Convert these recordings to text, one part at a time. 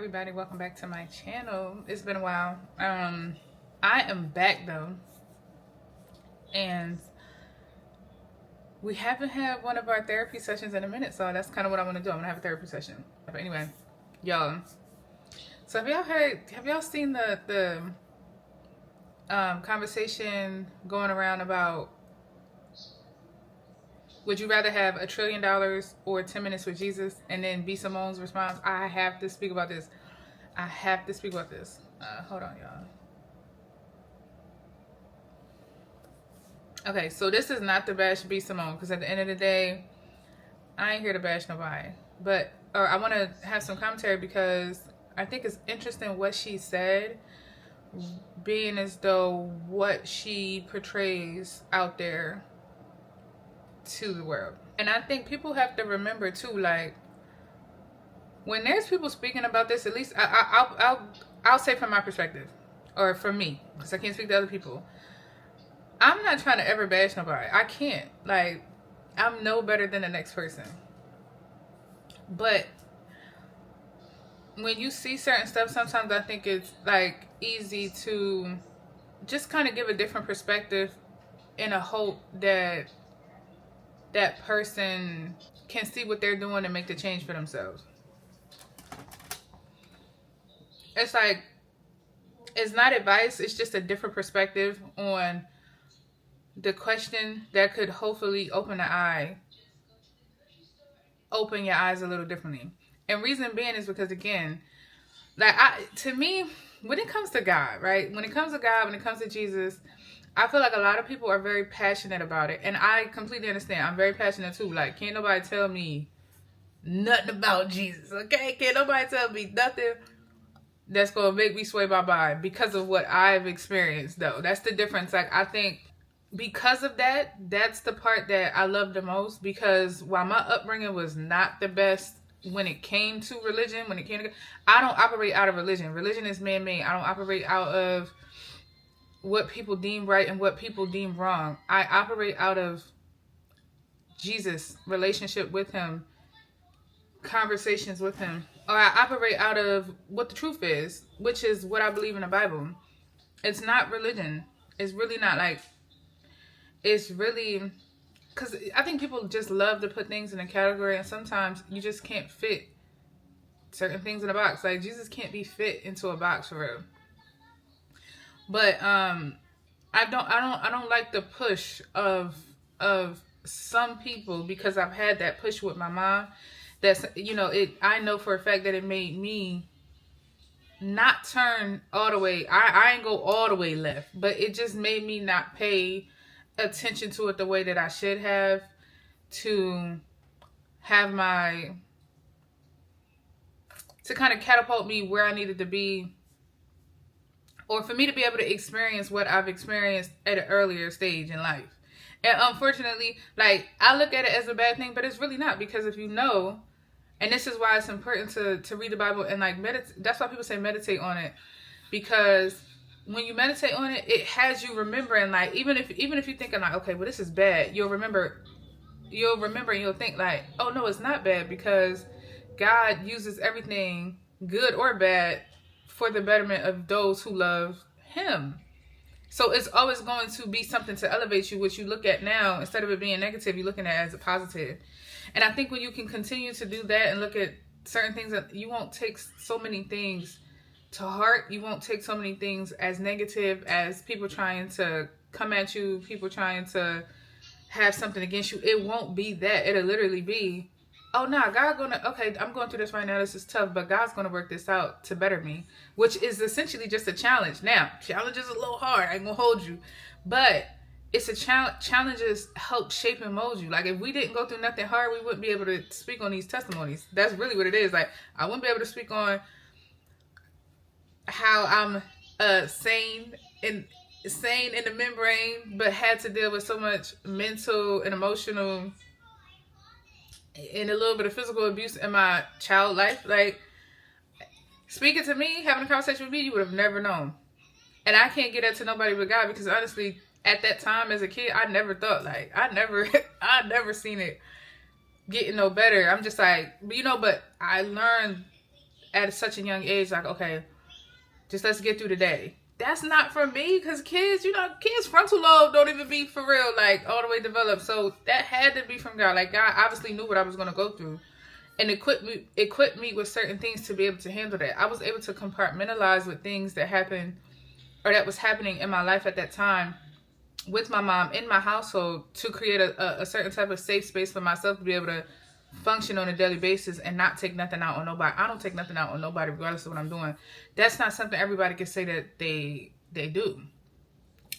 everybody, welcome back to my channel. It's been a while. I am back though, and we haven't had one of our therapy sessions in a minute, so that's kind of what I want to do. I'm gonna have a therapy session. But anyway, y'all, so have y'all seen the conversation going around about, would you rather have $1 trillion or 10 minutes with Jesus? And then B. Simone's response, I have to speak about this. I have to speak about this. Hold on, y'all. Okay, so this is not to bash B. Simone, because at the end of the day, I ain't here to bash nobody. But I want to have some commentary because I think it's interesting what she said, being as though what she portrays out there to the world. And I think people have to remember too, like, when there's people speaking about this, at least I'll say from my perspective, or from me, because I can't speak to other people. I'm not trying to ever bash nobody. I can't. Like, I'm no better than the next person. But when you see certain stuff, sometimes I think it's like easy to just kind of give a different perspective in a hope that that person can see what they're doing and make the change for themselves. It's like, it's not advice, it's just a different perspective on the question that could hopefully open your eyes a little differently. And reason being is because, again, like, to me, when it comes to God, right? When it comes to God, when it comes to Jesus, I feel like a lot of people are very passionate about it. And I completely understand. I'm very passionate too. Like, can't nobody tell me nothing about Jesus, okay? Can't nobody tell me nothing that's going to make me sway my mind because of what I've experienced, though. That's the difference. Like, I think because of that, that's the part that I love the most, because while my upbringing was not the best when it came to religion, I don't operate out of religion. Religion is man-made. I don't operate out of what people deem right and what people deem wrong. I operate out of Jesus, relationship with him, conversations with him. Or I operate out of what the truth is, which is what I believe in the Bible. It's not religion. It's really not. Like, it's really, because I think people just love to put things in a category, and sometimes you just can't fit certain things in a box. Like, Jesus can't be fit into a box for real. But I don't like the push of some people, because I've had that push with my mom. That's, you know, I know for a fact that it made me not turn all the way. I ain't go all the way left, but it just made me not pay attention to it the way that I should have, to have to kind of catapult me where I needed to be, or for me to be able to experience what I've experienced at an earlier stage in life. And unfortunately, like, I look at it as a bad thing, but it's really not, because if you know, and this is why it's important to read the Bible and, like, meditate. That's why people say meditate on it, because when you meditate on it, it has you remembering, like, even if you're thinking like, okay, well, this is bad, you'll remember and you'll think like, oh no, it's not bad, because God uses everything, good or bad, for the betterment of those who love him. So it's always going to be something to elevate you, which you look at now, instead of it being negative, you're looking at it as a positive. And I think when you can continue to do that and look at certain things, that you won't take so many things to heart. You won't take so many things as negative as people trying to come at you, people trying to have something against you. It won't be that. It'll literally be, oh no, okay, I'm going through this right now, this is tough, but God's gonna work this out to better me, which is essentially just a challenge. Now, challenge is a little hard, I ain't gonna hold you, but it's a challenge. Challenges help shape and mold you. Like, if we didn't go through nothing hard, we wouldn't be able to speak on these testimonies. That's really what it is. Like, I wouldn't be able to speak on how I'm sane in the membrane, but had to deal with so much mental and emotional and a little bit of physical abuse in my child life. Like, speaking to me, having a conversation with me, you would have never known. And I can't get that to nobody but God, because honestly, at that time as a kid, I never thought, like, I never seen it getting no better. I'm just like, you know, but I learned at such a young age, like, okay, just let's get through the day. That's not for me, because kids, kids' frontal lobe don't even be for real, like, all the way developed. So that had to be from God. Like, God obviously knew what I was going to go through and equipped me with certain things to be able to handle that. I was able to compartmentalize with things that happened or that was happening in my life at that time with my mom in my household to create a certain type of safe space for myself to be able to function on a daily basis and not take nothing out on nobody. I don't take nothing out on nobody regardless of what I'm doing. That's not something everybody can say that they do.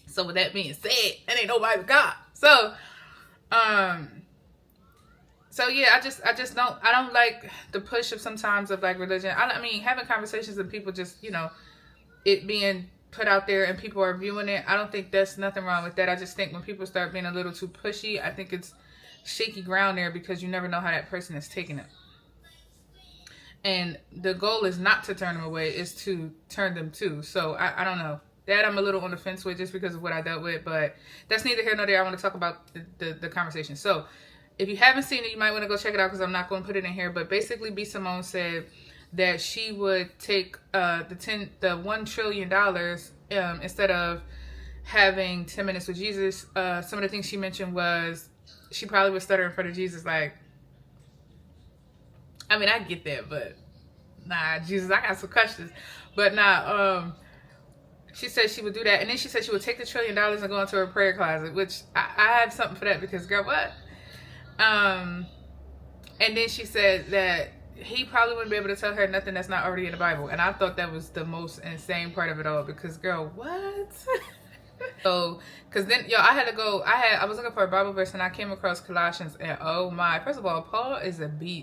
So with that being said, it ain't nobody but God. So yeah, I just don't like the push of sometimes of like religion. I mean, having conversations with people, just, it being put out there and people are viewing it, I don't think there's nothing wrong with that. I just think when people start being a little too pushy, I think it's shaky ground there, because you never know how that person is taking it. And the goal is not to turn them away, is to turn them to. So I don't know. That I'm a little on the fence with, just because of what I dealt with, but that's neither here nor there. I want to talk about the conversation. So if you haven't seen it, you might want to go check it out, because I'm not going to put it in here. But basically, B. Simone said that she would take the $1 trillion instead of having 10 minutes with Jesus. Some of the things she mentioned was she probably would stutter in front of Jesus, like, I mean, I get that, but nah, Jesus, I got some questions. But nah, she said she would do that. And then she said she would take the $1 trillion and go into her prayer closet, which I have something for that, because girl, what? And then she said that he probably wouldn't be able to tell her nothing that's not already in the Bible. And I thought that was the most insane part of it all, because girl, what? So, because then, I was looking for a Bible verse, and I came across Colossians, and oh my, first of all, Paul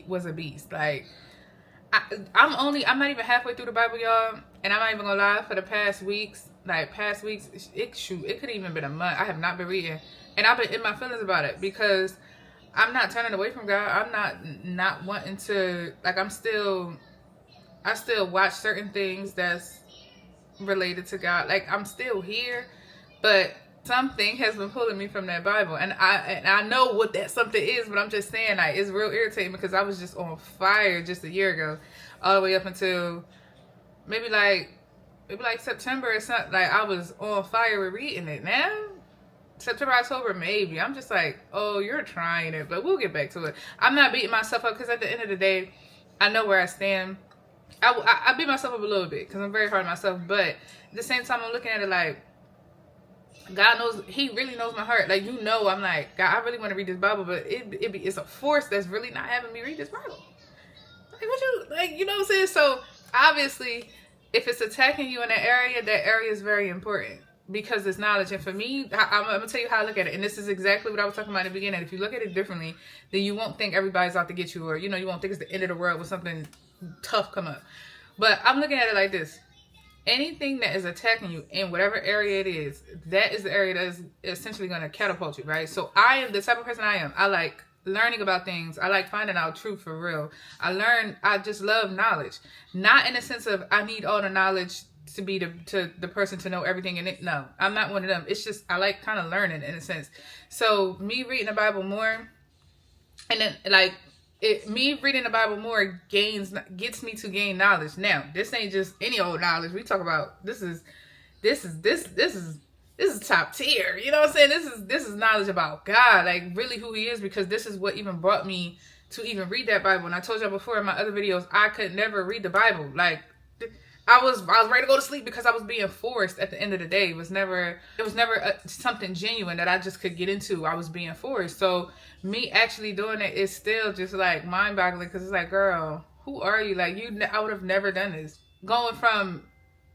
was a beast. Like, I'm not even halfway through the Bible, y'all, and I'm not even gonna lie, for the past weeks, it could even been a month, I have not been reading, and I've been in my feelings about it, because I'm not turning away from God. I'm not wanting to, like, I still watch certain things that's related to God. Like, I'm still here, but something has been pulling me from that Bible, and I know what that something is, but I'm just saying, like, it's real irritating, because I was just on fire just a year ago, all the way up until maybe like September or something. Like, I was on fire with reading it. Now September, October, maybe I'm just like, oh, you're trying it, but we'll get back to it. I'm not beating myself up, because at the end of the day, I know where I stand. I beat myself up a little bit, because I'm very hard on myself, but at the same time, I'm looking at it like, God knows, he really knows my heart. Like, I'm like, God, I really want to read this Bible, but it's a force that's really not having me read this Bible. Like, you know what I'm saying? So obviously, if it's attacking you in that area is very important, because it's knowledge. And for me, I'm gonna tell you how I look at it. And this is exactly what I was talking about in the beginning. If you look at it differently, then you won't think everybody's out to get you, or, you won't think it's the end of the world when something tough come up. But I'm looking at it like this. Anything that is attacking you in whatever area it is, that is the area that is essentially going to catapult you, right? So I am the type of person I am. I like learning about things. I like finding out truth for real. I just love knowledge. Not in the sense of I need all the knowledge to be the person to know everything in it. No, I'm not one of them. It's just I like kind of learning in a sense. So me reading the Bible more, and then me reading the Bible more gets me to gain knowledge. Now, this ain't just any old knowledge. We talk about this is top tier. You know what I'm saying? This is knowledge about God, like really who he is, because this is what even brought me to even read that Bible. And I told y'all before in my other videos, I could never read the Bible. Like, I was ready to go to sleep because I was being forced at the end of the day. It was never something genuine that I just could get into. I was being forced. So me actually doing it is still just like mind boggling, because it's like, girl, who are you? Like, I would have never done this. Going from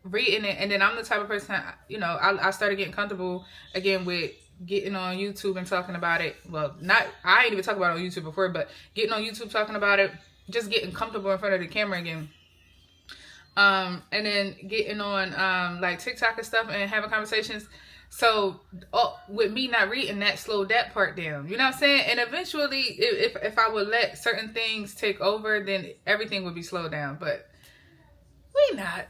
reading it, and then I'm the type of person, I started getting comfortable again with getting on YouTube and talking about it. Well, I ain't even talked about it on YouTube before, but getting on YouTube talking about it, just getting comfortable in front of the camera again. And then getting on like TikTok and stuff and having conversations. So with me not reading, that slowed that part down. You know what I'm saying? And eventually, if I would let certain things take over, then everything would be slowed down. But we not.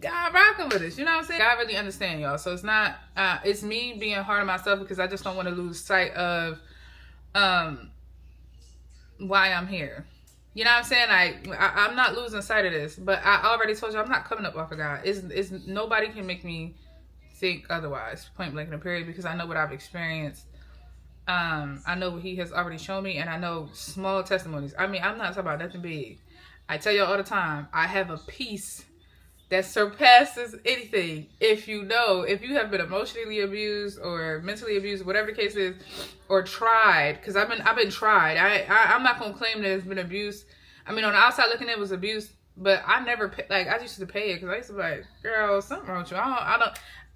God rocking with us. You know what I'm saying? God really understand, y'all. So it's not, it's me being hard on myself, because I just don't want to lose sight of why I'm here. You know what I'm saying? Like, I'm not losing sight of this, but I already told you I'm not coming up off of God. It's nobody can make me think otherwise, point blank in a period, because I know what I've experienced. I know what He has already shown me, and I know small testimonies. I mean, I'm not talking about nothing big. I tell y'all all the time, I have a peace that surpasses anything. If you have been emotionally abused or mentally abused, whatever the case is, or tried, because I've been tried. I'm not gonna claim that it's been abuse. I mean, on the outside looking, it was abuse, but I never I used to pay it, because I used to be like, girl, something wrong with you.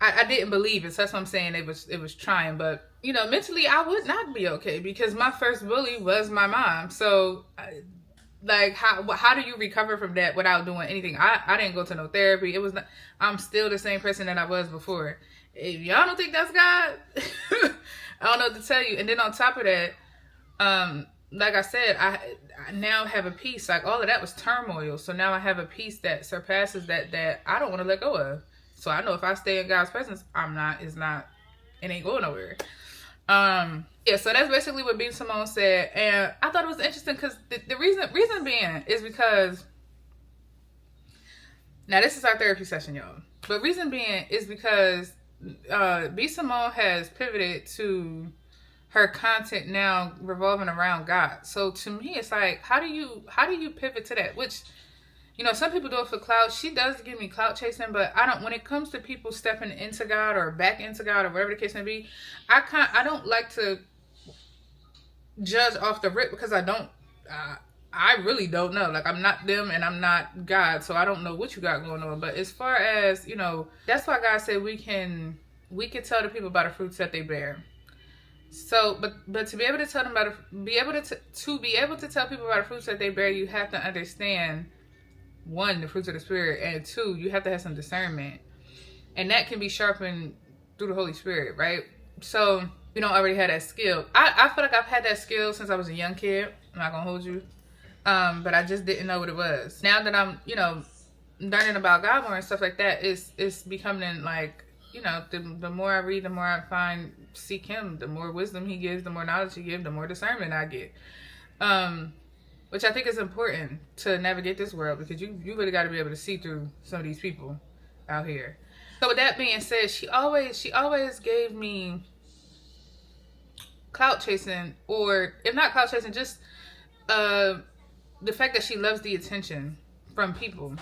I didn't believe it. So that's what I'm saying. It was trying, but mentally, I would not be okay, because my first bully was my mom. So. Like, how do you recover from that without doing anything? I didn't go to no therapy. It was not, I'm still the same person that I was before. If y'all don't think that's God, I don't know what to tell you. And then on top of that, like I said, I now have a peace. Like, all of that was turmoil. So now I have a peace that surpasses that I don't want to let go of. So I know if I stay in God's presence, it ain't going nowhere. Yeah, so that's basically what B. Simone said, and I thought it was interesting because the reason being is because, now this is our therapy session, y'all, but reason being is because B. Simone has pivoted to her content now revolving around God. So to me, it's like, how do you pivot to that? Which, some people do it for clout. She does give me clout chasing, but I don't. When it comes to people stepping into God or back into God or whatever the case may be, I don't like to judge off the rip, because I don't. I really don't know. Like, I'm not them and I'm not God, so I don't know what you got going on. But as far as that's why God said we can tell the people about the fruits that they bear. So, but to be able to tell them about be able to tell people about the fruits that they bear, you have to understand, one, the fruits of the Spirit, and two, you have to have some discernment, and that can be sharpened through the Holy Spirit, right? So you don't already have that skill. I feel like I've had that skill since I was a young kid. I'm not gonna hold you, but I just didn't know what it was. Now that I'm learning about God more and stuff like that, it's becoming like, the more I read, the more I seek Him, the more wisdom He gives, the more knowledge He gives, the more discernment I get. Which I think is important to navigate this world, because you really got to be able to see through some of these people out here. So with that being said, she always gave me clout chasing, or if not clout chasing, just the fact that she loves the attention from people,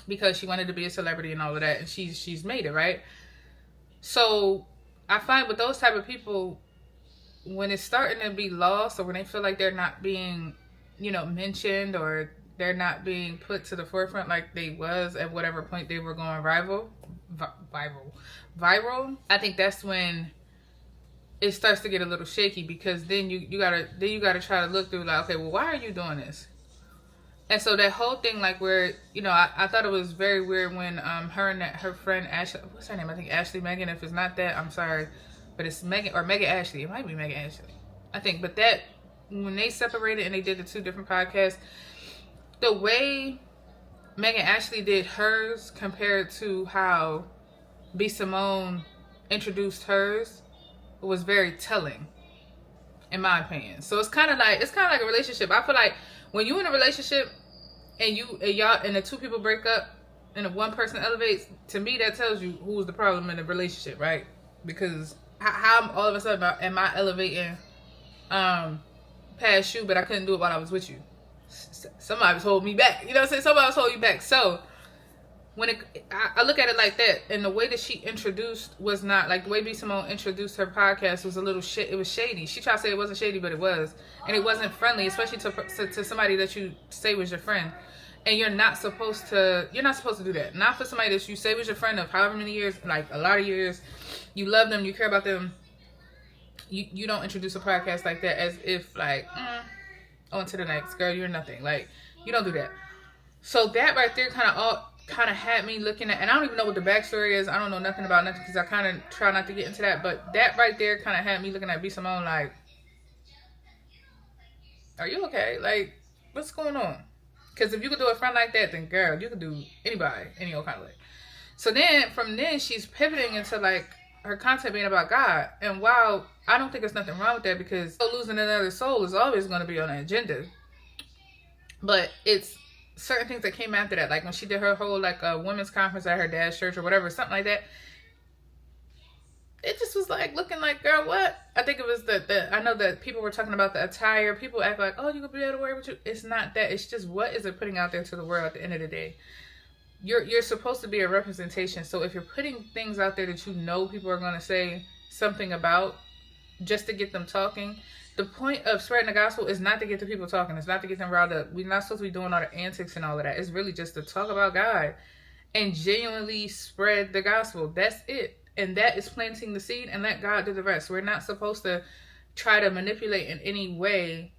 because she wanted to be a celebrity and all of that, and she's made it, right? So I find with those type of people, when it's starting to be lost, or when they feel like they're not being mentioned, or they're not being put to the forefront like they was at whatever point they were going viral, I think that's when it starts to get a little shaky, because then you gotta try to look through, like, okay, well, why are you doing this? And so that whole thing, like, where I thought it was very weird when her and her friend Ashley, what's her name? I think Ashley Megan. If it's not that, I'm sorry, but it's Megan or Megan Ashley. It might be Megan Ashley, I think. But that, when they separated and they did the two different podcasts, the way Megan Ashley did hers compared to how B. Simone introduced hers was very telling, in my opinion. So it's kind of like a relationship. I feel like when you're in a relationship and the two people break up and the one person elevates, to me that tells you who's the problem in the relationship, right? Because how all of a sudden am I elevating past you, but I couldn't do it while I was with you? Somebody was holding me back. You know what I'm saying? Somebody was holding you back. So when I look at it like that, and the way that she introduced was not like the way B. Simone introduced her podcast was a little shit. It was shady. She tried to say it wasn't shady, but it was, and it wasn't friendly, especially to somebody that you say was your friend. And you're not supposed to do that. Not for somebody that you say was your friend of however many years, like a lot of years. You love them, you care about them. You don't introduce a podcast like that as if like, on to the next, girl, you're nothing. Like, you don't do that. So that right there kind of had me looking at, and I don't even know what the backstory is. I don't know nothing about nothing, because I kind of try not to get into that. But that right there kind of had me looking at B. Simone like, are you okay? Like, what's going on? Because if you could do a friend like that, then girl, you could do anybody, any old kind of way. So then, from then, she's pivoting into like her content being about God. And while I don't think there's nothing wrong with that, because losing another soul is always going to be on the agenda, But it's certain things that came after that. Like when she did her whole like women's conference at her dad's church or whatever, something like that. It just was like looking like, girl, what? I think it was the I know that people were talking about the attire. People act like, oh, you gonna be able to wear what you. It's not that. It's just what is it putting out there to the world at the end of the day. You're supposed to be a representation. So if you're putting things out there that you know people are gonna say something about just to get them talking, the point of spreading the gospel is not to get the people talking. It's not to get them riled up. We're not supposed to be doing all the antics and all of that. It's really just to talk about God and genuinely spread the gospel. That's it. And that is planting the seed and let God do the rest. We're not supposed to try to manipulate in any way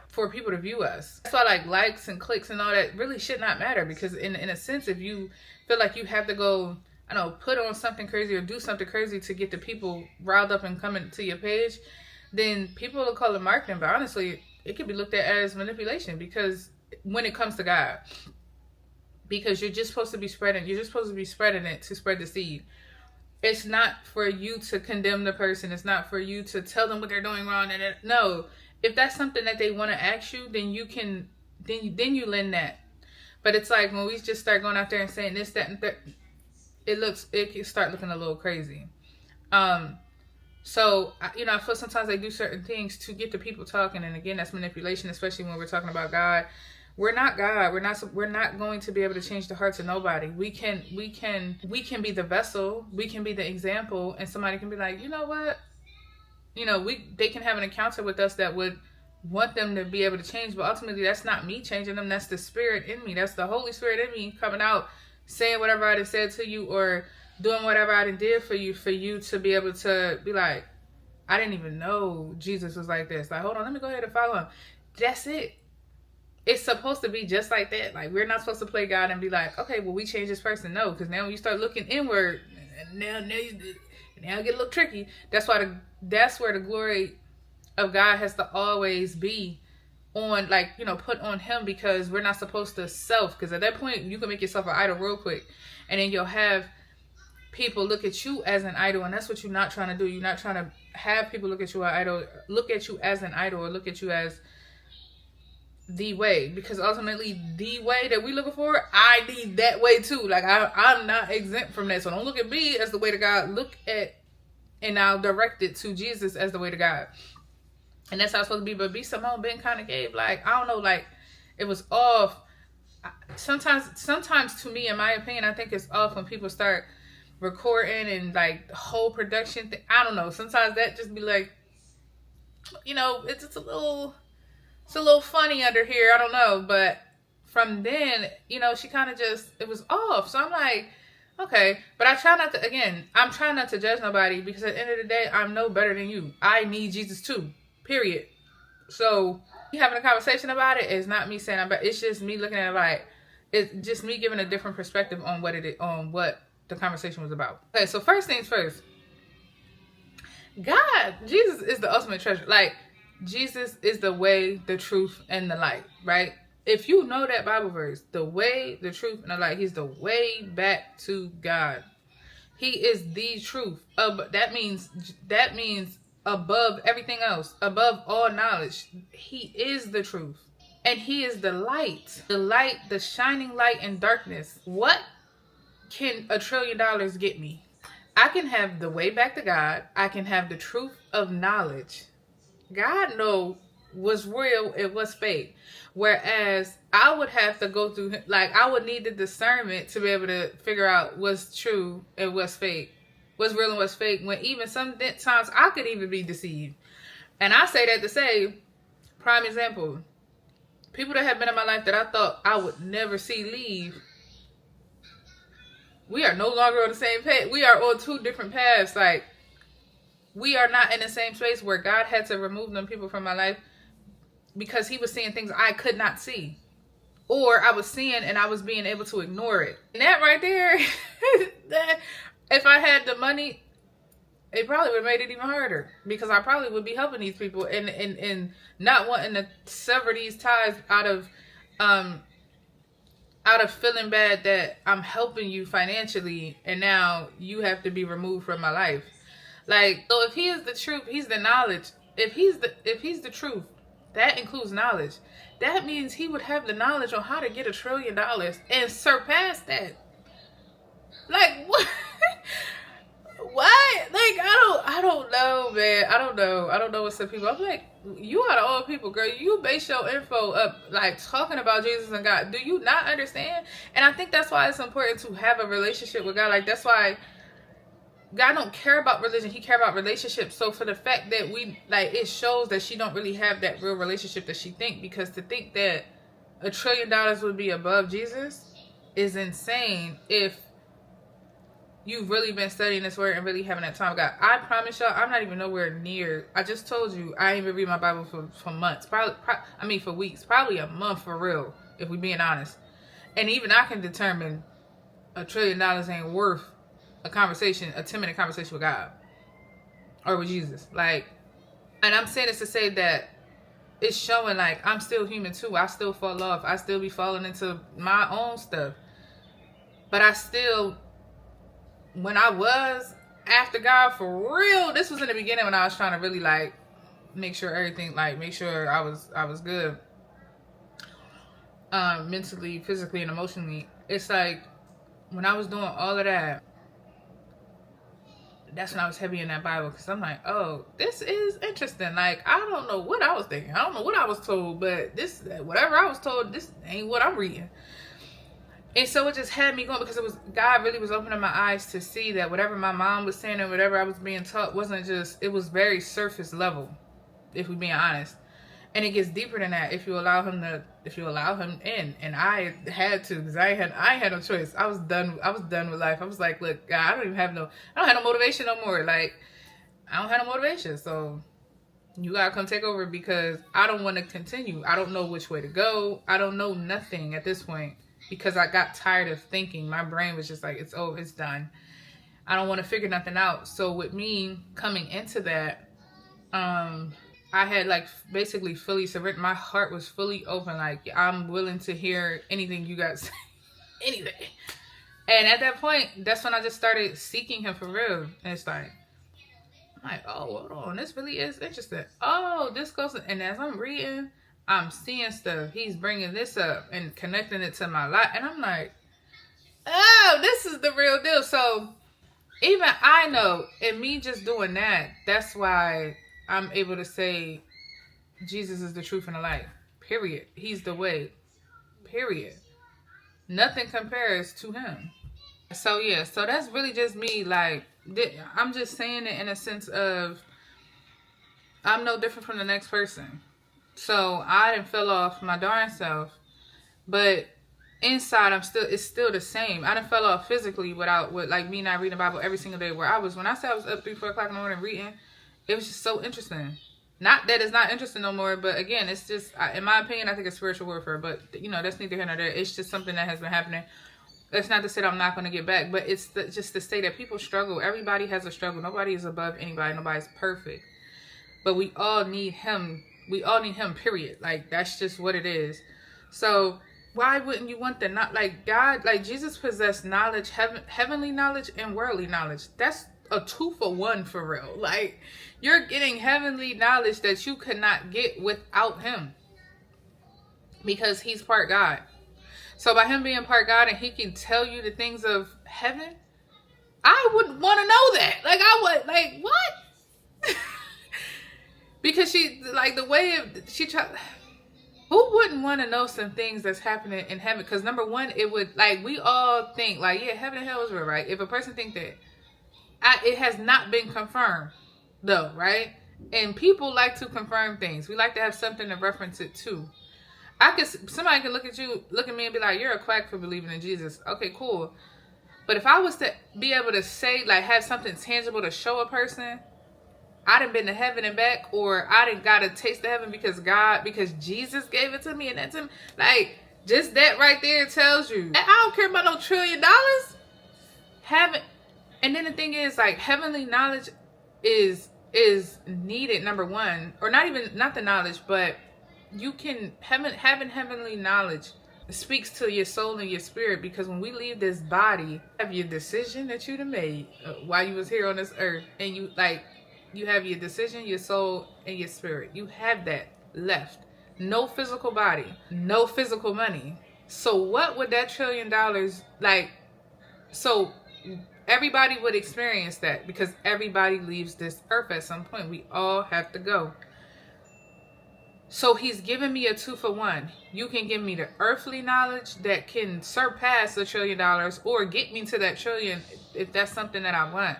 for people to view us. That's why like likes and clicks and all that really should not matter, because in a sense, if you feel like you have to go, I don't know, put on something crazy or do something crazy to get the people riled up and coming to your page, then people will call it marketing. But honestly, it can be looked at as manipulation, because when it comes to God, because you're just supposed to be spreading it to spread the seed. It's not for you to condemn the person. It's not for you to tell them what they're doing wrong. And no, if that's something that they want to ask you, then you can, then you lend that. But it's like when we just start going out there and saying this, that, and that, it can start looking a little crazy. So, you know, I feel sometimes they do certain things to get the people talking. And again, that's manipulation, especially when we're talking about God. We're not God. We're not going to be able to change the hearts of nobody. We can be the vessel. We can be the example, and somebody can be like, you know what? You know, they can have an encounter with us that would want them to be able to change, but ultimately that's not me changing them. That's the Spirit in me. That's the Holy Spirit in me coming out, saying whatever I done said to you or doing whatever I done did for you to be able to be like, I didn't even know Jesus was like this. Like, hold on, let me go ahead and follow him. That's it. It's supposed to be just like that. Like, we're not supposed to play God and be like, okay, well, we change this person. No, because now when you start looking inward, and now it get a little tricky. That's where the glory of God has to always be on, like, you know, put on him, because we're not supposed to because at that point you can make yourself an idol real quick, and then you'll have people look at you as an idol, and that's what you're not trying to do. You're not trying to have people look at you as an idol, or look at you as the way, because ultimately the way that we looking for, I need that way too. Like I'm not exempt from that. So don't look at me as the way to God. Look at, and I'll direct it to Jesus as the way to God. And that's how it's supposed to be. But B. Simone Ben kind of gave, like, I don't know, like it was off. Sometimes to me, in my opinion, I think it's off when people start recording and like the whole production thing. I don't know. Sometimes that just be like, you know, it's a little funny under here. I don't know. But from then, you know, she kind of just, it was off. So I'm like, okay. But I'm trying not to judge nobody, because at the end of the day, I'm no better than you. I need Jesus too. Period. So having a conversation about it is not me saying it's just me looking at it like, it's just me giving a different perspective on what the conversation was about. Okay, so first things first. Jesus is the ultimate treasure. Like, Jesus is the way, the truth, and the light, right? If you know that Bible verse, the way, the truth, and the light, he's the way back to God. He is the truth. That means above everything else, above all knowledge. He is the truth. And he is the light, the shining light in darkness. What can $1 trillion get me? I can have the way back to God. I can have the truth of knowledge. God knows what's real and what's fake. Whereas I would have to go through, like, I would need the discernment to be able to figure out what's true and what's fake. What's real and what's fake. When even sometimes I could even be deceived. And I say that to say, prime example, people that have been in my life that I thought I would never see leave, we are no longer on the same path. We are on two different paths. Like, we are not in the same space, where God had to remove them people from my life because he was seeing things I could not see. Or I was seeing and I was being able to ignore it. And that right there, if I had the money, it probably would have made it even harder, because I probably would be helping these people and not wanting to sever these ties out of feeling bad that I'm helping you financially and now you have to be removed from my life. Like, so if he is the truth, he's the knowledge. If he's the truth, That includes knowledge. That means he would have the knowledge on how to get $1 trillion and surpass that. Like, what? What? Like, I don't know, man. I don't know what some people. I'm like, you are the old people, girl. You base your info up like talking about Jesus and God. Do you not understand? And I think that's why it's important to have a relationship with God. Like, that's why God don't care about religion. He care about relationships. So for the fact that we, like, it shows that she don't really have that real relationship that she think, because to think that $1 trillion would be above Jesus is insane if you've really been studying this word and really having that time with God. I promise y'all, I'm not even nowhere near. I just told you, I ain't even read my Bible for months. For weeks. Probably a month for real, if we being honest. And even I can determine $1 trillion ain't worth a 10-minute conversation with God or with Jesus. Like, and I'm saying this to say that it's showing like I'm still human too. I still fall off. I still be falling into my own stuff. But I still, when I was after God for real, this was in the beginning when I was trying to really like make sure everything, like make sure I was good, mentally, physically, and emotionally. It's like when I was doing all of that, that's when I was heavy in that Bible, because I'm like, oh, this is interesting. Like, I don't know what I was thinking. I don't know what I was told, but this, whatever I was told, this ain't what I'm reading. And so it just had me going, because God really was opening my eyes to see that whatever my mom was saying and whatever I was being taught wasn't just, it was very surface level, if we're being honest. And it gets deeper than that if you allow him in. And I had to, because I had no choice. I was done with life. I was like, look, God, I don't have no motivation no more. Like, I don't have no motivation. So you gotta come take over, because I don't want to continue. I don't know which way to go. I don't know nothing at this point, because I got tired of thinking. My brain was just like, it's over, it's done. I don't want to figure nothing out. So with me coming into that, I had like basically fully surrendered. My heart was fully open. Like, I'm willing to hear anything you guys say. Anything. And at that point, that's when I just started seeking him for real. And it's like, I'm like, oh, hold on. This really is interesting. Oh, this goes. And as I'm reading, I'm seeing stuff. He's bringing this up and connecting it to my life. And I'm like, oh, this is the real deal. So even I know, in me just doing that, that's why I'm able to say Jesus is the truth and the light. Period. He's the way. Period. Nothing compares to him. So yeah, so that's really just me. Like, I'm just saying it in a sense of I'm no different from the next person. So I didn't fell off my darn self, but inside it's still the same. I didn't fell off physically with like me not reading the Bible every single day. When I said I was up 3-4 o'clock in the morning reading, it was just so interesting. Not that it's not interesting no more, but again, it's just, in my opinion, I think it's spiritual warfare. But that's neither here nor there. It's just something that has been happening. It's not to say that I'm not going to get back, but it's just to say that people struggle. Everybody has a struggle. Nobody is above anybody. Nobody's perfect. But we all need him. We all need him, period. Like, that's just what it is. So why wouldn't you want that? Not like God, like Jesus possessed knowledge, heavenly knowledge and worldly knowledge. That's a 2-for-1 for real. Like, you're getting heavenly knowledge that you could not get without him, because he's part God. So by him being part God and he can tell you the things of heaven, I would want to know that. Like, I would, like, what? Because she, like, the way she tried, who wouldn't want to know some things that's happening in heaven? Because number one, it would, like, we all think, like, yeah, heaven and hell is real, right? If a person think that, it has not been confirmed, though, right? And people like to confirm things. We like to have something to reference it to. Somebody can look at me and be like, you're a quack for believing in Jesus. Okay, cool. But if I was to be able to say, like, have something tangible to show a person, I done been to heaven and back, or I done got a taste of heaven because Jesus gave it to me, and that's him. Like, just that right there tells you. I don't care about no $1 trillion. And then the thing is, like, heavenly knowledge is needed, number one. Or not the knowledge, but having heavenly knowledge speaks to your soul and your spirit, because when we leave this body, you have your decision that you'd have made while you was here on this earth, and you have your decision, your soul, and your spirit. You have that. left. No physical body, no physical money. So what would that $1 trillion like? So everybody would experience that because everybody leaves this earth at some point. We all have to go. So he's giving me a 2-for-1. You can give me the earthly knowledge that can surpass $1 trillion or get me to that trillion if that's something that I want.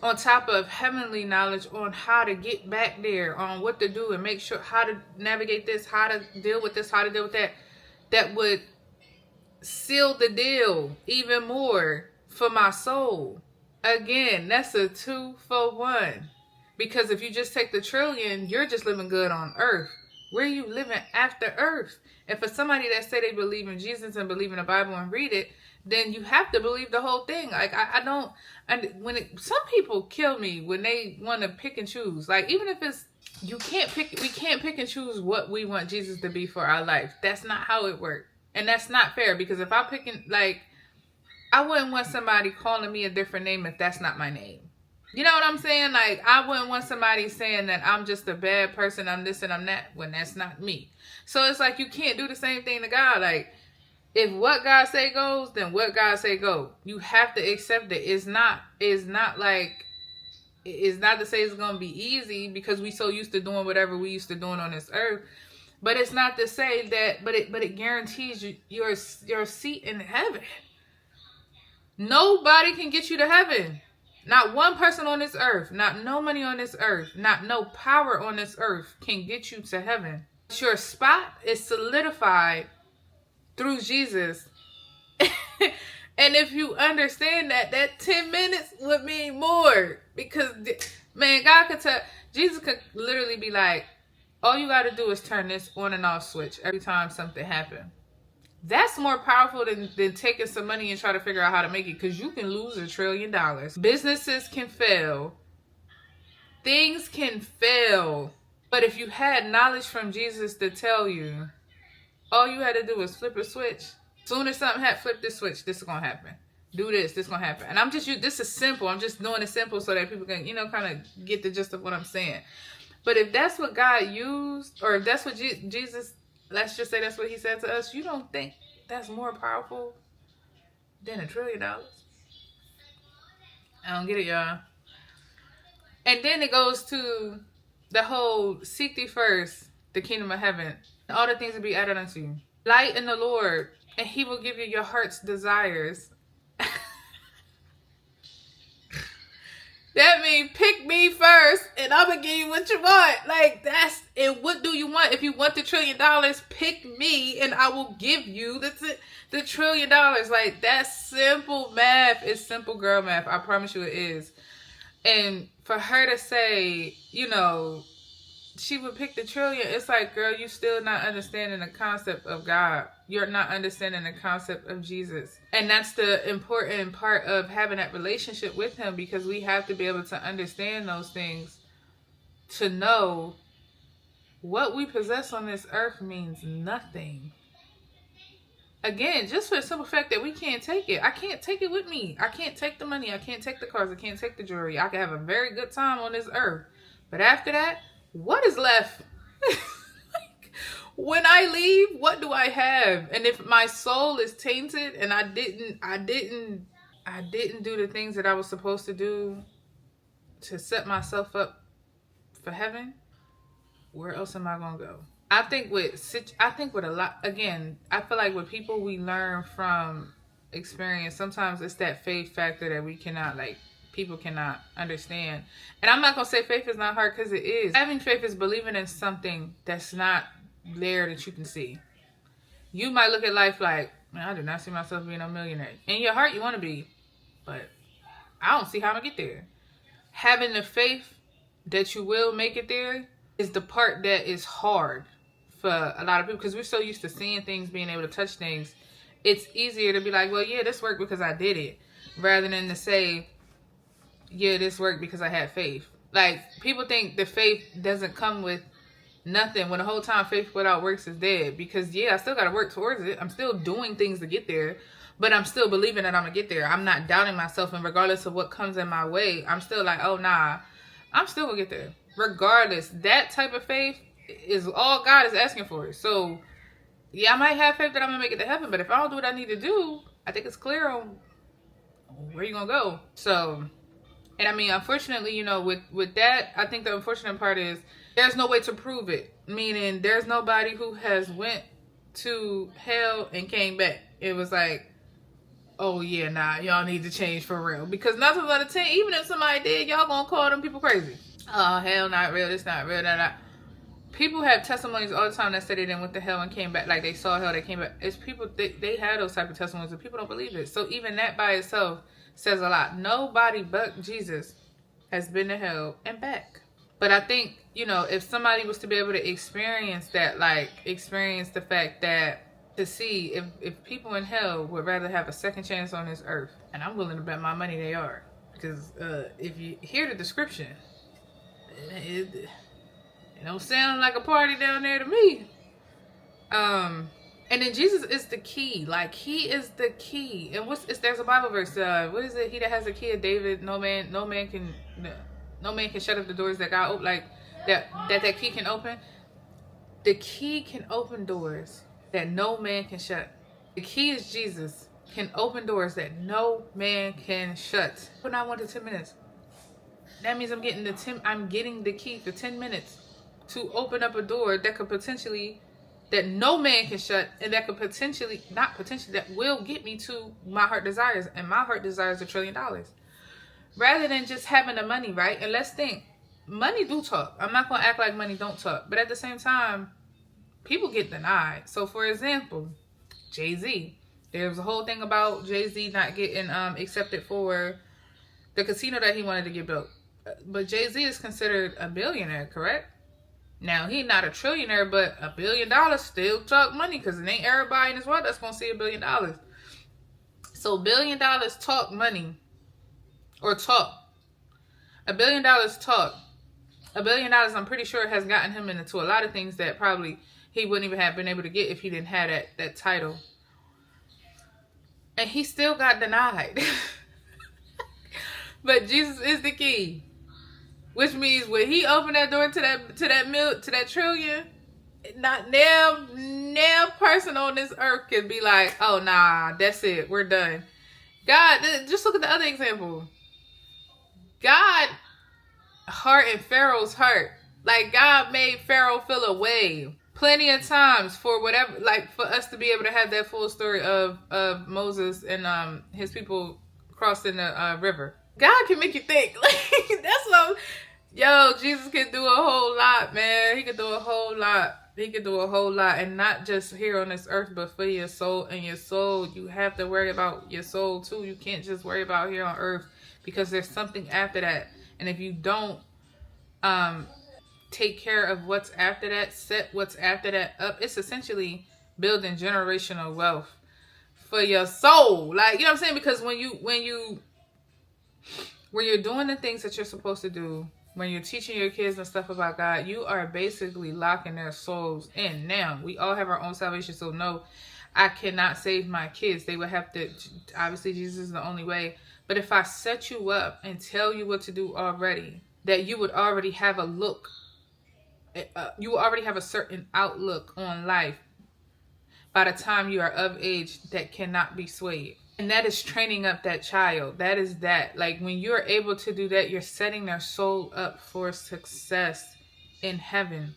On top of heavenly knowledge on how to get back there, on what to do and make sure how to navigate this, how to deal with this, how to deal with that. That would seal the deal even more for my soul. Again, that's a 2-for-1. Because if you just take the trillion, you're just living good on earth. Where are you living after earth? And for somebody that say they believe in Jesus and believe in the Bible and read it, then you have to believe the whole thing. Like I don't, and some people kill me when they want to pick and choose. Like even if it's, we can't pick and choose what we want Jesus to be for our life. That's not how it works. And that's not fair because if I'm picking, like, I wouldn't want somebody calling me a different name if that's not my name. You know what I'm saying? Like, I wouldn't want somebody saying that I'm just a bad person, I'm this and I'm that, when that's not me. So it's like you can't do the same thing to God. Like, if what God say goes, then what God say go. You have to accept it. It's not to say it's going to be easy because we so used to doing whatever we used to doing on this earth. But it's not to say that, but it guarantees you your seat in heaven. Nobody can get you to heaven. Not one person on this earth, not no money on this earth, not no power on this earth can get you to heaven. Your spot is solidified through Jesus. And if you understand that 10 minutes would mean more. Because, man, God could tell, Jesus could literally be like, all you got to do is turn this on and off switch every time something happens. That's more powerful than taking some money and try to figure out how to make it. Because you can lose $1 trillion. Businesses can fail. Things can fail. But if you had knowledge from Jesus to tell you, all you had to do was flip a switch. Soon as something had flipped the switch, this is going to happen. Do this is going to happen. And this is simple. I'm just doing it simple so that people can, kind of get the gist of what I'm saying. But if that's what God used, or if that's what Jesus, let's just say that's what he said to us, you don't think that's more powerful than $1 trillion? I don't get it, y'all. And then it goes to the whole seek thee first, the kingdom of heaven. All the things will be added unto you. Light in the Lord, and he will give you your heart's desires. That means pick me first, and I'm going to give you what you want. Like, and what do you want? If you want the $1 trillion, pick me, and I will give you the $1 trillion. Like, that's simple math. It's simple girl math. I promise you it is. And for her to say, she would pick the $1 trillion. It's like, girl, you still not understanding the concept of God. You're not understanding the concept of Jesus. And that's the important part of having that relationship with him, because we have to be able to understand those things to know what we possess on this earth means nothing. Again, just for the simple fact that we can't take it. I can't take it with me. I can't take the money. I can't take the cars. I can't take the jewelry. I can have a very good time on this earth. But after that, what is left? When I leave, what do I have? And if my soul is tainted and I didn't do the things that I was supposed to do to set myself up for heaven, where else am I gonna go? I think with a lot, again, I feel like with people we learn from experience, sometimes it's that faith factor that we cannot, people cannot understand. And I'm not going to say faith is not hard, because it is. Having faith is believing in something that's not there that you can see. You might look at life like, man, I do not see myself being a millionaire. In your heart, you want to be, but I don't see how to get there. Having the faith that you will make it there is the part that is hard for a lot of people, because we're so used to seeing things, being able to touch things. It's easier to be like, well, yeah, this worked because I did it, rather than to say, yeah, this worked because I had faith. Like, people think the faith doesn't come with nothing, when the whole time faith without works is dead. Because, yeah, I still got to work towards it. I'm still doing things to get there, but I'm still believing that I'm going to get there. I'm not doubting myself, and regardless of what comes in my way, I'm still like, oh, nah, I'm still going to get there. Regardless, that type of faith is all God is asking for. So yeah, I might have faith that I'm gonna make it to heaven, but if I don't do what I need to do, I think it's clear on where you're gonna go. So, and I mean, unfortunately, you know, with that, I think the unfortunate part is there's no way to prove it. Meaning, there's nobody who has went to hell and came back. It was like, oh yeah, nah, y'all need to change for real. Because 9 times out of 10, even if somebody did, y'all gonna call them people crazy. Oh, hell not real, it's not real, people have testimonies all the time that said they didn't went to hell and came back, like they saw hell, they came back. It's people, they have those type of testimonies, and people don't believe it. So even that by itself says a lot. Nobody but Jesus has been to hell and back. But I think, you know, if somebody was to be able to experience that, like experience the fact that, to see if people in hell would rather have a second chance on this earth, and I'm willing to bet my money they are, because if you hear the description, it don't sound like a party down there to me. And then Jesus is the key. Like, he is the key. And there's a Bible verse. What is it? He that has the key of David, no man can shut up the doors that God open. Like that key can open. The key can open doors that no man can shut. The key is Jesus. Can open doors that no man can shut. But I wanted 10 minutes. That means I'm getting the key for 10 minutes to open up a door that could potentially, that no man can shut, and that could potentially, not potentially, that will get me to my heart desires. And my heart desires $1 trillion. Rather than just having the money, right? And let's think, money do talk. I'm not going to act like money don't talk. But at the same time, people get denied. So for example, Jay-Z. There was a whole thing about Jay-Z not getting accepted for the casino that he wanted to get built. But Jay-Z is considered a billionaire, correct? Now, he's not a trillionaire, but $1 billion still talk money, because it ain't everybody in this world that's going to see $1 billion. So $1 billion talk money, or talk. $1 billion talk. $1 billion, I'm pretty sure, has gotten him into a lot of things that probably he wouldn't even have been able to get if he didn't have that title. And he still got denied. But Jesus is the key. Which means when he opened that door to that trillion, not now person on this earth can be like, oh nah, that's it, we're done. God, just look at the other example. God heart and Pharaoh's heart. Like, God made Pharaoh feel a way plenty of times for whatever, like for us to be able to have that full story of Moses and his people crossing the river. God can make you think. Like, that's what Jesus can do a whole lot, man. He can do a whole lot. He can do a whole lot, and not just here on this earth, but for your soul. And your soul, you have to worry about your soul too. You can't just worry about here on earth, because there's something after that. And if you don't take care of what's after that, set what's after that up, it's essentially building generational wealth for your soul. Like, you know what I'm saying? Because when you're doing the things that you're supposed to do, when you're teaching your kids and stuff about God, you are basically locking their souls in. Now, we all have our own salvation, so no, I cannot save my kids. They would have to, obviously Jesus is the only way. But if I set you up and tell you what to do already, that you would already have a look, you already have a certain outlook on life by the time you are of age that cannot be swayed. And that is training up that child. That is that. Like, when you're able to do that, you're setting their soul up for success in heaven.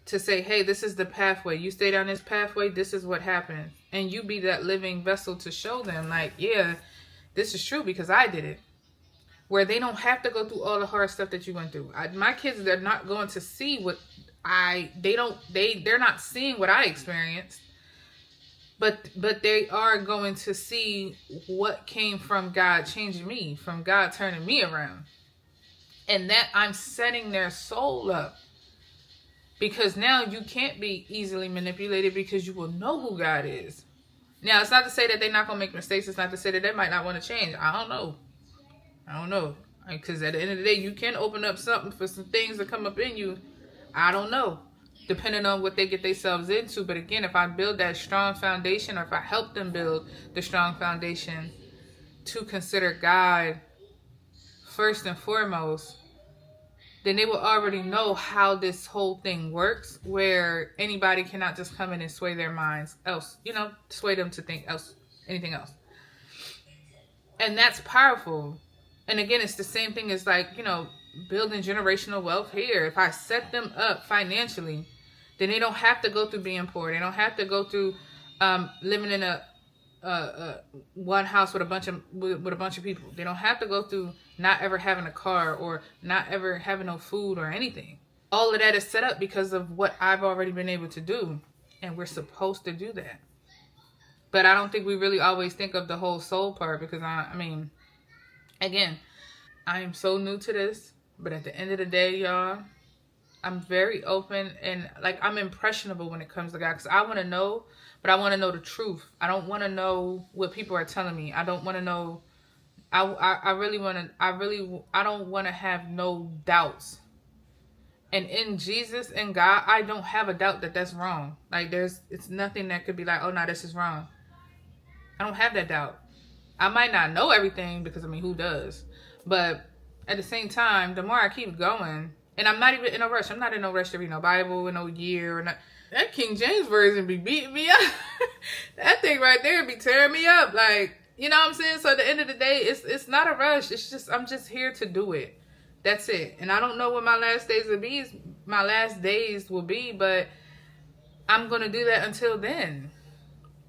To say, hey, this is the pathway. You stay down this pathway, this is what happens. And you be that living vessel to show them, like, yeah, this is true because I did it. Where they don't have to go through all the hard stuff that you went through. My kids, they're not going to see what they're not seeing what I experienced. But they are going to see what came from God changing me, from God turning me around. And that I'm setting their soul up. Because now you can't be easily manipulated, because you will know who God is. Now, it's not to say that they're not going to make mistakes. It's not to say that they might not want to change. I don't know. Because at the end of the day, you can open up something for some things that come up in you. I don't know. Depending on what they get themselves into. But again, if I build that strong foundation, or if I help them build the strong foundation to consider God first and foremost, then they will already know how this whole thing works, where anybody cannot just come in and sway their minds else, sway them to think else, anything else. And that's powerful. And again, it's the same thing as like, building generational wealth here. If I set them up financially, then they don't have to go through being poor. They don't have to go through living in a one house with a bunch of people. They don't have to go through not ever having a car or not ever having no food or anything. All of that is set up because of what I've already been able to do, and we're supposed to do that. But I don't think we really always think of the whole soul part, because again, I am so new to this, but at the end of the day, y'all, I'm very open, and like I'm impressionable when it comes to God, because I want to know, but I want to know the truth. I don't want to know what people are telling me. I don't want to know. I don't want to have no doubts. And in Jesus and God, I don't have a doubt that that's wrong. Like it's nothing that could be like, oh no, this is wrong. I don't have that doubt. I might not know everything, because who does? But at the same time, the more I keep going, and I'm not even in a rush. I'm not in no rush to read no Bible in no year or not. That King James version be beating me up. That thing right there be tearing me up. Like, you know what I'm saying? So at the end of the day, it's not a rush. It's just, I'm just here to do it. That's it. And I don't know what my last days will be, but I'm gonna do that until then.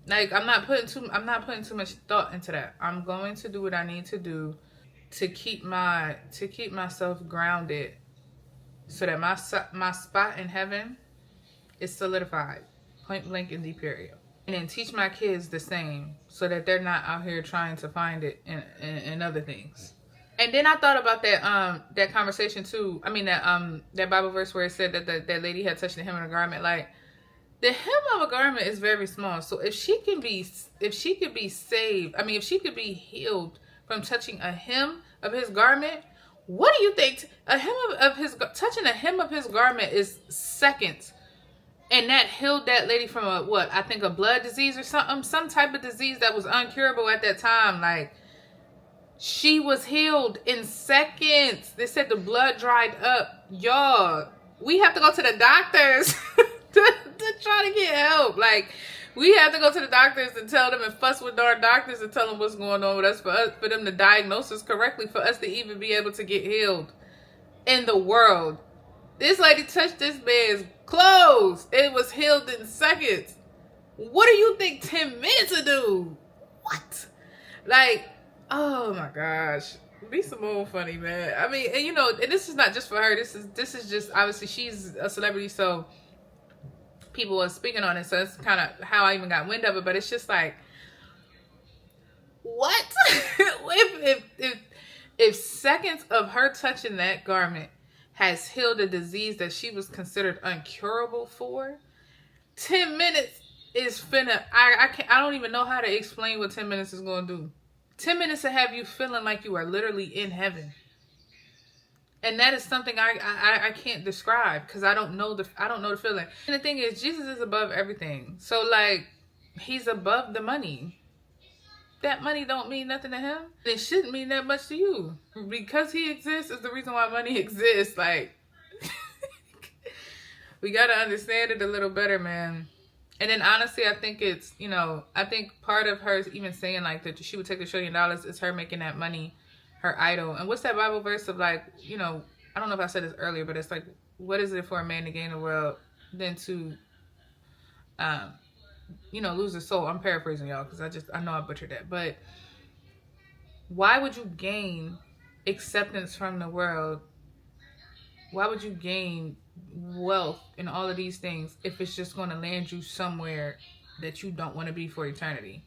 Like, I'm not putting too much thought into that. I'm going to do what I need to do to keep myself grounded, so that my spot in heaven is solidified, point blank and deep period. And then teach my kids the same, so that they're not out here trying to find it in other things. And then I thought about that conversation too. That Bible verse where it said that that lady had touched the hem of the garment. Like, the hem of a garment is very small. So if she could be saved, if she could be healed from touching a hem of his garment, what do you think? Touching a hem of his garment is seconds. And that healed that lady from a blood disease or something, some type of disease that was uncurable at that time. Like, she was healed in seconds. They said the blood dried up. Y'all, we have to go to the doctors to try to get help. Like, we have to go to the doctors and tell them and fuss with our doctors and tell them what's going on with us for them to diagnose us correctly, for us to even be able to get healed in the world. This lady touched this man's clothes. It was healed in seconds. What do you think 10 minutes will do? What? Like, oh my gosh. Be some more funny, man. And this is not just for her. This is just, obviously she's a celebrity, so people are speaking on it. So that's kind of how I even got wind of it. But it's just like, what? if seconds of her touching that garment has healed a disease that she was considered uncurable for, 10 minutes is finna, I don't even know how to explain what 10 minutes is going to do. 10 minutes to have you feeling like you are literally in heaven. And that is something I can't describe, because I don't know the feeling. And the thing is, Jesus is above everything. So like, he's above the money. That money don't mean nothing to him. It shouldn't mean that much to you. Because he exists is the reason why money exists. Like, we got to understand it a little better, man. And then honestly, I think it's, I think part of her even saying like that she would take $1 trillion is her making that money her idol. And what's that Bible verse of like, I don't know if I said this earlier, but it's like, what is it for a man to gain the world than to, lose his soul? I'm paraphrasing y'all, because I know I butchered that. But why would you gain acceptance from the world? Why would you gain wealth and all of these things if it's just going to land you somewhere that you don't want to be for eternity?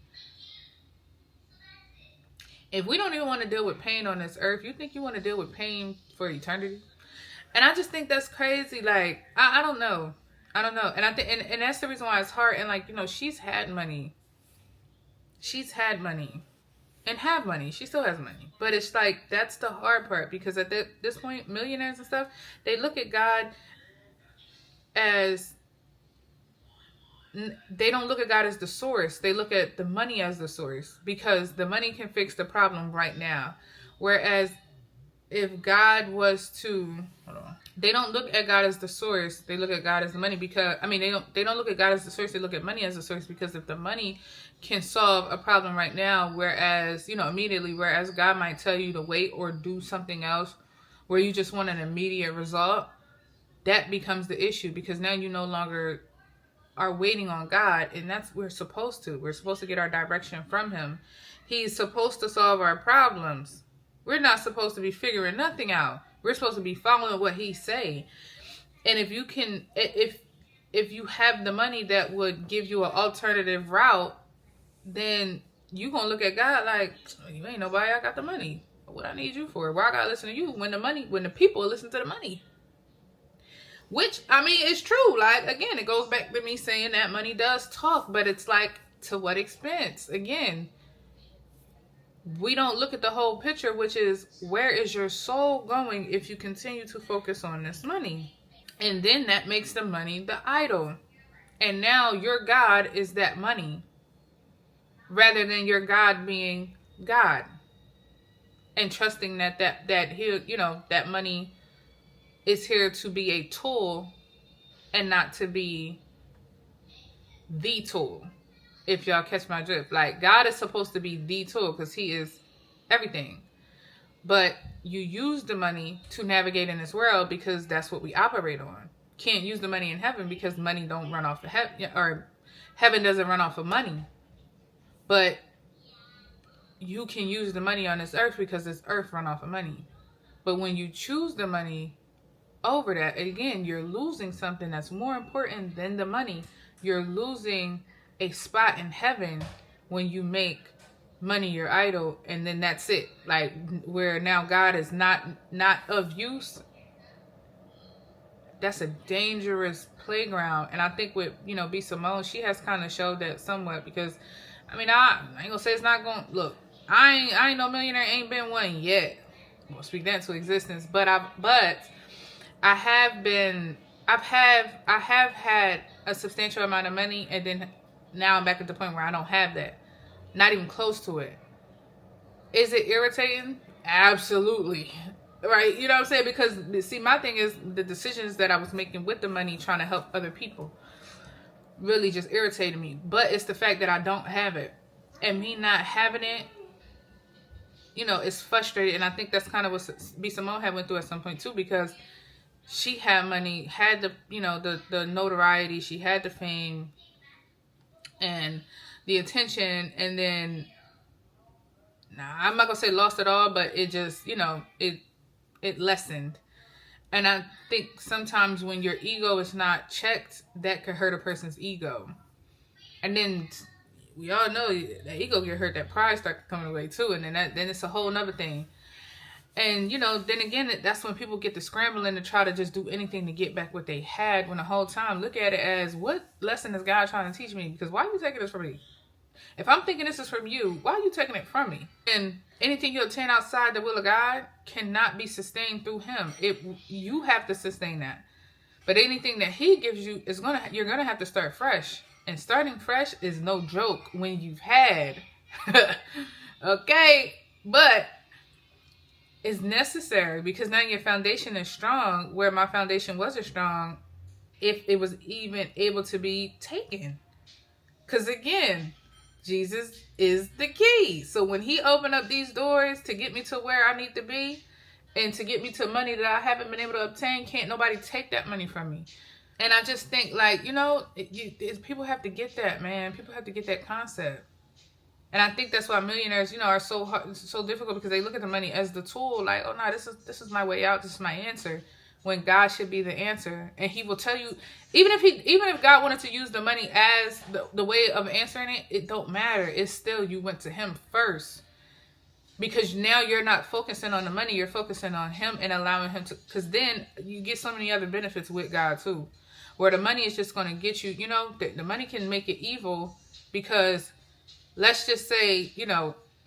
If we don't even want to deal with pain on this earth, you think you want to deal with pain for eternity? And I just think that's crazy. Like, I don't know. And I think, and that's the reason why it's hard. And like, she's had money. She's had money. And have money. She still has money. But it's like, that's the hard part. Because at this point, millionaires and stuff, they look at God as, they don't look at God as the source. They look at the money as the source. Because the money can fix the problem right now. Whereas if God was to, hold on, they don't look at God as the source. They look at God as the money because, I mean, they don't look at God as the source. They look at money as the source, because if the money can solve a problem right now, whereas, immediately, whereas God might tell you to wait or do something else where you just want an immediate result, that becomes the issue, because now you no longer are waiting on God, and that's we're supposed to. We're supposed to get our direction from Him. He's supposed to solve our problems. We're not supposed to be figuring nothing out. We're supposed to be following what He say. And if you can, if you have the money that would give you an alternative route, then you gonna look at God like, you ain't nobody. I got the money. What I need you for? Why I gotta listen to you when the people listen to the money? Which, I mean, it's true. Like, again, it goes back to me saying that money does talk, but it's like, to what expense? Again, we don't look at the whole picture, which is, where is your soul going if you continue to focus on this money? And then that makes the money the idol. And now your God is that money, rather than your God being God. And trusting that he, that money is here to be a tool and not to be the tool. If y'all catch my drift. Like, God is supposed to be the tool because He is everything. But you use the money to navigate in this world because that's what we operate on. Can't use the money in heaven because money don't run off of heaven, or heaven doesn't run off of money. But you can use the money on this earth because this earth run off of money. But when you choose the money over that, again, you're losing something that's more important than the money. You're losing a spot in heaven when you make money your idol, and then that's it. Like, where now God is not of use. That's a dangerous playground. And I think with, B. Simone, she has kind of showed that somewhat, because, I mean, I ain't gonna say it's not gonna, look, I ain't no millionaire, ain't been one yet. We'll speak that to existence. But I have had a substantial amount of money, and then now I'm back at the point where I don't have that. Not even close to it. Is it irritating? Absolutely. Right? You know what I'm saying? Because, see, my thing is the decisions that I was making with the money trying to help other people really just irritated me. But it's the fact that I don't have it. And me not having it, it's frustrating. And I think that's kind of what B. Simone had went through at some point too, because she had money, had the, the notoriety, she had the fame and the attention, and then, I'm not gonna say lost it all, but it just, it lessened. And I think sometimes when your ego is not checked, that could hurt a person's ego. And then we all know that ego get hurt, that pride starts coming away too, and then it's a whole nother thing. And, then again, that's when people get to scrambling to try to just do anything to get back what they had, when the whole time, look at it as, what lesson is God trying to teach me? Because why are you taking this from me? If I'm thinking this is from you, why are you taking it from me? And anything you obtain outside the will of God cannot be sustained through Him. You have to sustain that. But anything that He gives you, you're going to have to start fresh. And starting fresh is no joke when you've had. Okay? But is necessary, because now your foundation is strong, where my foundation wasn't strong if it was even able to be taken. Because again, Jesus is the key. So when He opened up these doors to get me to where I need to be, and to get me to money that I haven't been able to obtain, can't nobody take that money from me. And I just think, like, people have to get that, man. People have to get that concept. And I think that's why millionaires, are so hard, so difficult, because they look at the money as the tool. Like, oh no, this is my way out. This is my answer. When God should be the answer, and He will tell you, even if God wanted to use the money as the way of answering it, it don't matter. It's still, you went to Him first, because now you're not focusing on the money. You're focusing on Him and allowing Him to. Because then you get so many other benefits with God too, where the money is just going to get you. The money can make it evil, because let's just say,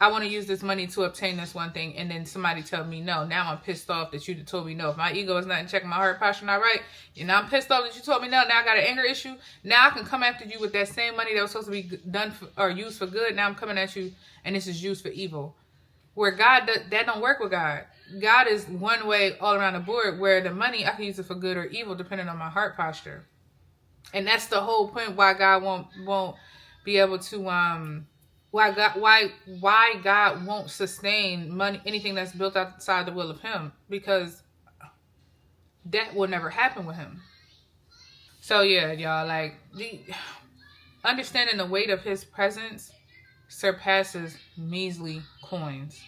I want to use this money to obtain this one thing, and then somebody tell me no. Now I'm pissed off that you told me no. If my ego is not in check, my heart posture not right, I'm pissed off that you told me no. Now I got an anger issue. Now I can come after you with that same money that was supposed to be done or used for good. Now I'm coming at you, and this is used for evil. Where God, that don't work with God. God is one way all around the board, where the money, I can use it for good or evil depending on my heart posture. And that's the whole point why God won't be able to why God won't sustain money, anything that's built outside the will of him, because that will never happen with him. So yeah, y'all, like, understanding the weight of his presence surpasses measly coins.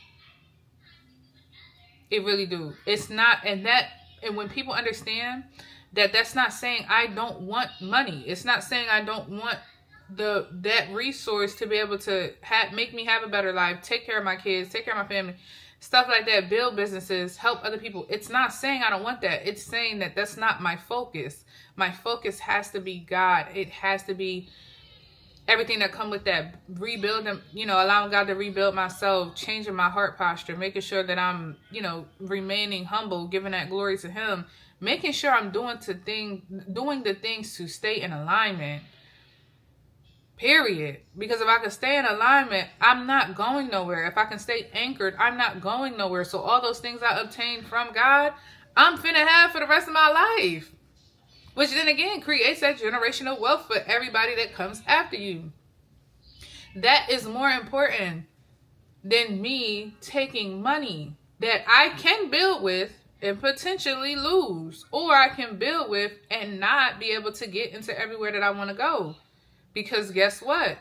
It really do. It's not, and when people understand that, that's not saying I don't want money. It's not saying I don't want that resource to be able to make me have a better life, take care of my kids, take care of my family, stuff like that, build businesses, help other people. It's not saying I don't want that. It's saying that that's not my focus. My focus has to be God. It has to be everything that come with that, rebuilding, allowing God to rebuild myself, changing my heart posture, making sure that I'm, remaining humble, giving that glory to him, making sure I'm doing the things to stay in alignment, period. Because if I can stay in alignment, I'm not going nowhere. If I can stay anchored, I'm not going nowhere. So all those things I obtained from God, I'm finna have for the rest of my life. Which then again creates that generational wealth for everybody that comes after you. That is more important than me taking money that I can build with and potentially lose. Or I can build with and not be able to get into everywhere that I want to go. Because guess what?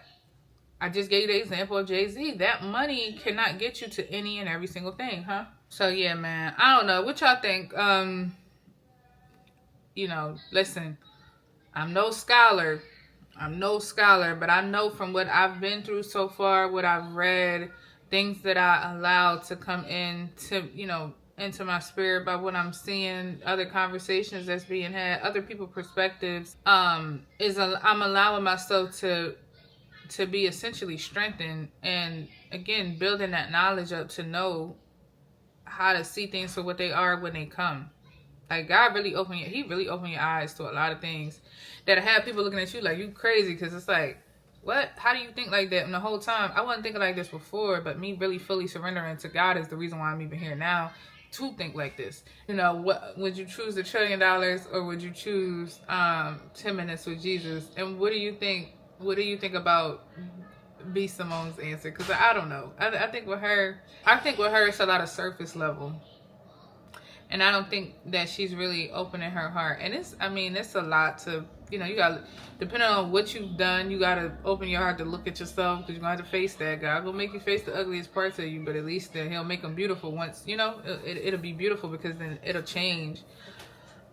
I just gave you the example of Jay-Z. That money cannot get you to any and every single thing, huh? So yeah, man. I don't know. What y'all think? Listen, I'm no scholar, but I know from what I've been through so far, what I've read, things that I allowed to come into my spirit by what I'm seeing, other conversations that's being had, other people's perspectives, I'm allowing myself to be essentially strengthened, and again, building that knowledge up to know how to see things for what they are when they come. Like, God really opened your eyes to a lot of things that have people looking at you like you crazy, because it's like, what? How do you think like that? And the whole time, I wasn't thinking like this before, but me really fully surrendering to God is the reason why I'm even here now to think like this. What would you choose, $1 trillion, or would you choose 10 minutes with Jesus? And what do you think? What do you think about B. Simone's answer? Because I don't know. I think with her, it's a lot of surface level. And I don't think that she's really opening her heart. And it's a lot to, you got, depending on what you've done, you got to open your heart to look at yourself, because you're going to have to face that. God will make you face the ugliest parts of you, but at least then he'll make them beautiful once, it'll be beautiful, because then it'll change.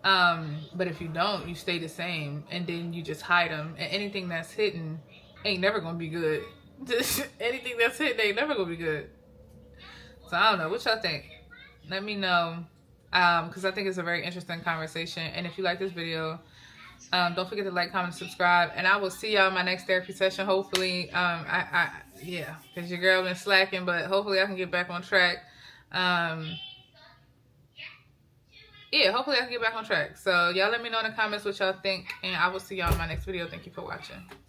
But if you don't, you stay the same, and then you just hide them. And anything that's hidden ain't never going to be good. Anything that's hidden ain't never going to be good. So I don't know. What y'all think? Let me know. Because I think it's a very interesting conversation. And if you like this video, don't forget to like, comment, subscribe, and I will see y'all in my next therapy session. Hopefully, because your girl been slacking, but hopefully I can get back on track. Hopefully I can get back on track. So y'all let me know in the comments what y'all think, and I will see y'all in my next video. Thank you for watching.